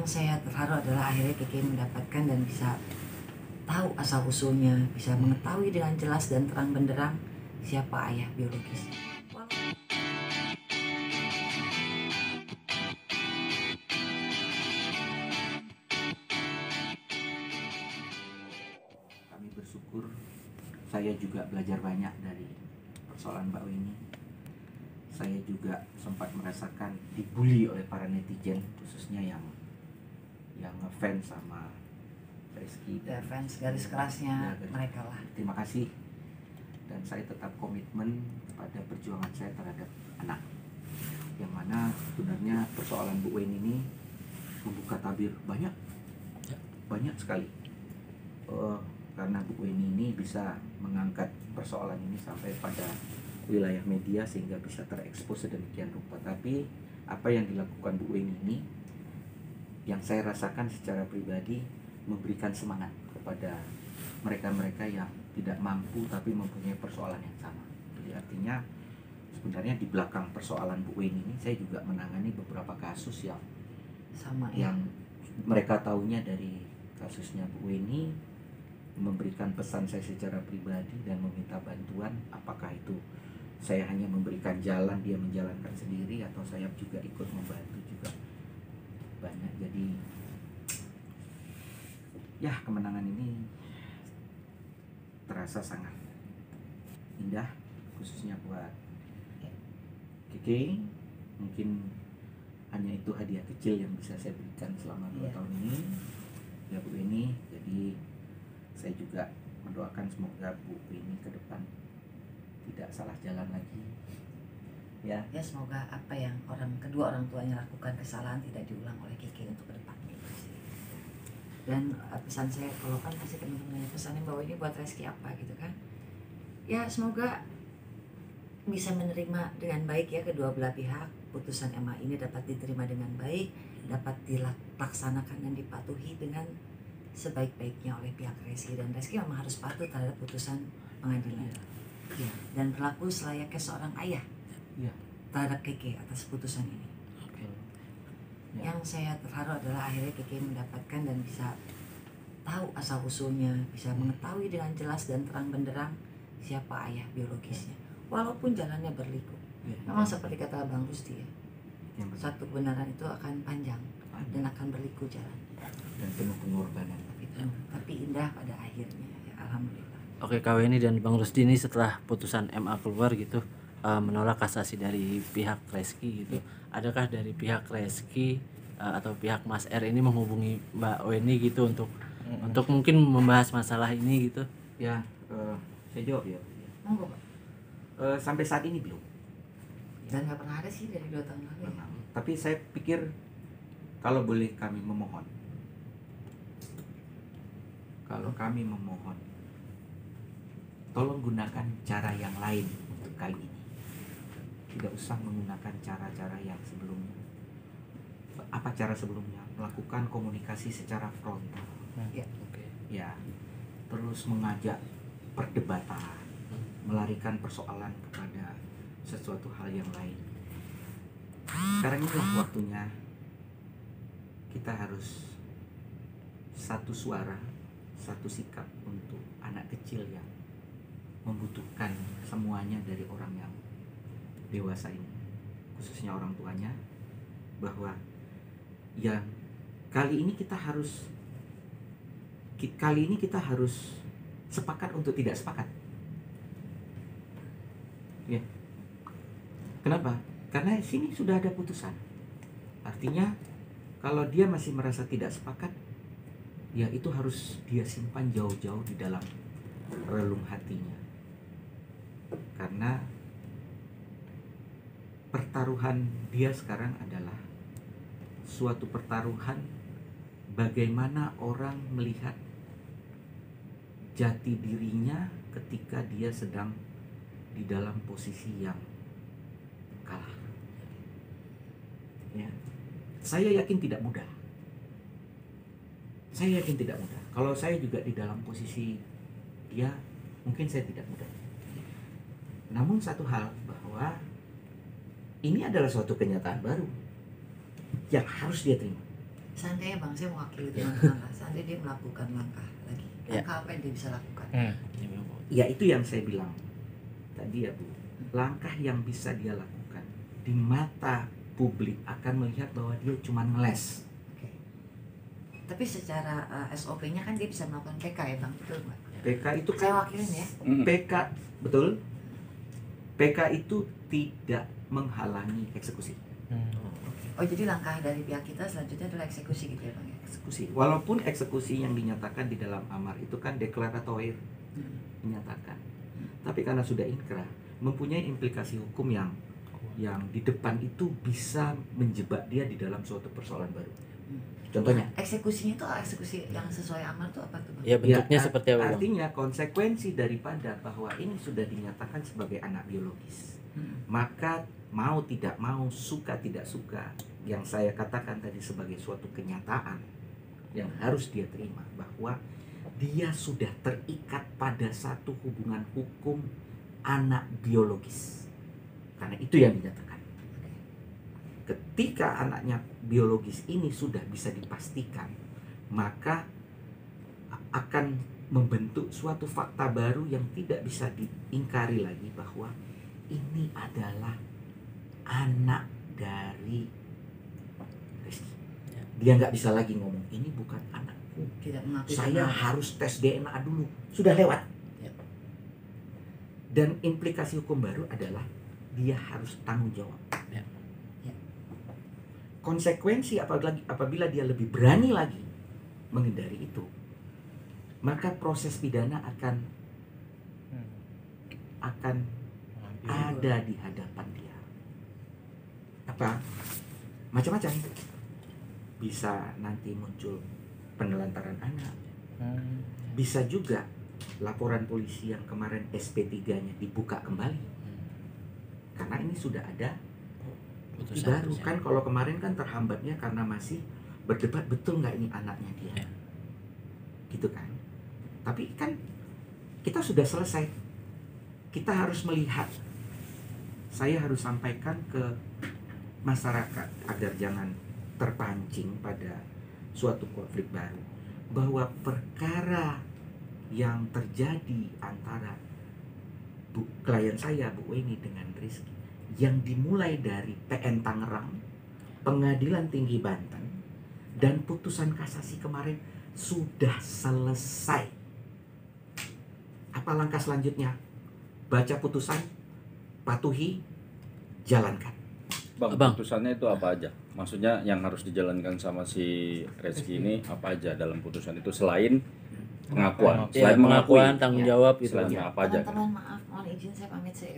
Yang saya terharu adalah akhirnya Kiki mendapatkan dan bisa tahu asal-usulnya, bisa mengetahui dengan jelas dan terang benderang siapa ayah biologis. Kami bersyukur, saya juga belajar banyak dari persoalan Mbak Weni. Saya juga sempat merasakan dibully oleh para netizen, khususnya yang ngefans sama Rizky. Ya, fans garis kerasnya mereka lah. Terima kasih. Dan saya tetap komitmen pada perjuangan saya terhadap anak. Yang mana sebenarnya persoalan Bu Weni ini membuka tabir banyak sekali. Karena Bu Weni ini bisa mengangkat persoalan ini sampai pada wilayah media sehingga bisa terekspos sedemikian rupa. Tapi apa yang dilakukan Bu Weni ini yang saya rasakan secara pribadi memberikan semangat kepada mereka-mereka yang tidak mampu tapi mempunyai persoalan yang sama. Jadi artinya sebenarnya di belakang persoalan Bu Weni ini saya juga menangani beberapa kasus yang sama yang mereka tahunya dari kasusnya Bu Weni, memberikan pesan saya secara pribadi dan meminta bantuan. Apakah itu saya hanya memberikan jalan, dia menjalankan sendiri, atau saya juga ikut membantu juga banyak. Jadi ya, kemenangan ini terasa sangat indah, khususnya buat Kiki. Mungkin hanya itu hadiah kecil yang bisa saya berikan selama 2 tahun ini ya Bu Weni. Jadi saya juga mendoakan semoga Bu Weni ke depan tidak salah jalan lagi ya. Ya, semoga apa yang kedua orang tuanya lakukan kesalahan tidak diulang oleh Kiki untuk ke depan. Dan pesan saya, kalau kan pasti teman-teman pesannya bahwa ini buat Rizky apa gitu kan, ya semoga bisa menerima dengan baik ya kedua belah pihak. Putusan MA ini dapat diterima dengan baik, dapat dilaksanakan dan dipatuhi dengan sebaik-baiknya oleh pihak Rizky. Dan Rizky memang harus patuh terhadap putusan pengadilan ya, dan berlaku selayaknya seorang ayah terhadap Kiki atas putusan ini. Yang saya terharu adalah akhirnya Kiki mendapatkan dan bisa tahu asal-usulnya, bisa mengetahui dengan jelas dan terang benderang siapa ayah biologisnya, walaupun jalannya berliku. Memang seperti kata Bang Rusti ya, satu kebenaran itu akan panjang dan akan berliku jalan dan penuh pengorbanan, tapi indah pada akhirnya ya, alhamdulillah. Oke, Kak Weni dan Bang Rusdi ini setelah putusan MA keluar gitu, menolak kasasi dari pihak Rizky gitu. Adakah dari pihak Rizky atau pihak Mas R ini menghubungi Mbak Weni gitu untuk mungkin membahas masalah ini gitu? Ya, saya jawab ya. Monggo Pak. Sampai saat ini belum. Dan nggak pernah ada sih dari 2 tahun lalu. Tapi saya pikir kalau boleh kami memohon, tolong gunakan cara yang lain untuk kali ini. Tidak usah menggunakan cara-cara yang sebelumnya. Apa cara sebelumnya? Melakukan komunikasi secara frontal. Ya, terus mengajak perdebatan, melarikan persoalan kepada sesuatu hal yang lain. Sekarang inilah waktunya kita harus satu suara, satu sikap untuk anak kecil yang membutuhkan semuanya dari orang yang dewasa ini, khususnya orang tuanya, bahwa ya kali ini kita harus sepakat untuk tidak sepakat. Ya. Kenapa? Karena sini sudah ada putusan. Artinya kalau dia masih merasa tidak sepakat, ya itu harus dia simpan jauh-jauh di dalam relung hatinya. Karena pertaruhan dia sekarang adalah suatu pertaruhan bagaimana orang melihat jati dirinya ketika dia sedang di dalam posisi yang kalah. Ya. Saya yakin tidak mudah. Kalau saya juga di dalam posisi dia, mungkin saya tidak mudah. Namun satu hal, bahwa ini adalah suatu kenyataan baru yang harus dia terima. Seandainya Bang, saya mewakili teman-teman lah, seandainya dia melakukan langkah lagi, Ya. langkah apa yang dia bisa lakukan? Ya itu yang saya bilang tadi ya Bu, langkah yang bisa dia lakukan di mata publik akan melihat bahwa dia cuma ngeles. Oke. Tapi secara SOP-nya kan dia bisa melakukan PK ya Bang, betul nggak? PK itu Saya kan wakilin ya. PK, betul. PK itu tidak menghalangi eksekusi. Oh jadi langkah dari pihak kita selanjutnya adalah eksekusi gitu ya Bang ya? Eksekusi. Walaupun eksekusi yang dinyatakan di dalam amar itu kan deklaratoir, menyatakan. Tapi karena sudah inkrah, mempunyai implikasi hukum yang di depan itu bisa menjebak dia di dalam suatu persoalan baru. Contohnya, Eksekusinya itu eksekusi yang sesuai amar itu apa tuh Bang? Ya bentuknya seperti apa Bang? artinya konsekuensi daripada bahwa ini sudah dinyatakan sebagai anak biologis, maka mau tidak mau, suka tidak suka, yang saya katakan tadi sebagai suatu kenyataan yang harus dia terima, bahwa dia sudah terikat pada satu hubungan hukum anak biologis. Karena itu yang dinyatakan. Ketika anaknya biologis ini sudah bisa dipastikan, maka akan membentuk suatu fakta baru yang tidak bisa diingkari lagi, bahwa ini adalah anak dari Rizky. Dia nggak bisa lagi ngomong ini bukan anakku, Tidak mengakui saya benar. harus tes DNA dulu, sudah lewat. Ya. Dan implikasi hukum baru adalah dia harus tanggung jawab. Ya. Ya. Konsekuensi apabila dia lebih berani lagi menghindari itu, maka proses pidana akan ada di hadapan dia. Apa? Macam-macam. Bisa nanti muncul penelantaran anak. Bisa juga laporan polisi yang kemarin SP3-nya dibuka kembali. Karena ini sudah ada bukti baru kan. Kalau kemarin kan terhambatnya karena masih berdebat betul nggak ini anaknya dia. Gitu kan. Tapi kan kita sudah selesai. Kita harus melihat. Saya harus sampaikan ke masyarakat agar jangan terpancing pada suatu konflik baru, bahwa perkara yang terjadi antara klien saya Bu Weni dengan Rizky, yang dimulai dari PN Tangerang, Pengadilan Tinggi Banten, dan putusan kasasi kemarin sudah selesai. Apa langkah selanjutnya? Baca putusan, patuhi, jalankan. Bang. Putusannya itu apa aja? Maksudnya yang harus dijalankan sama si Rizky ini apa aja dalam putusan itu selain pengakuan? Ya, Selain pengakuan, mengakui, tanggung Ya. jawab gitu selain Bang. apa aja? Teman-teman maaf, mohon izin saya pamit, saya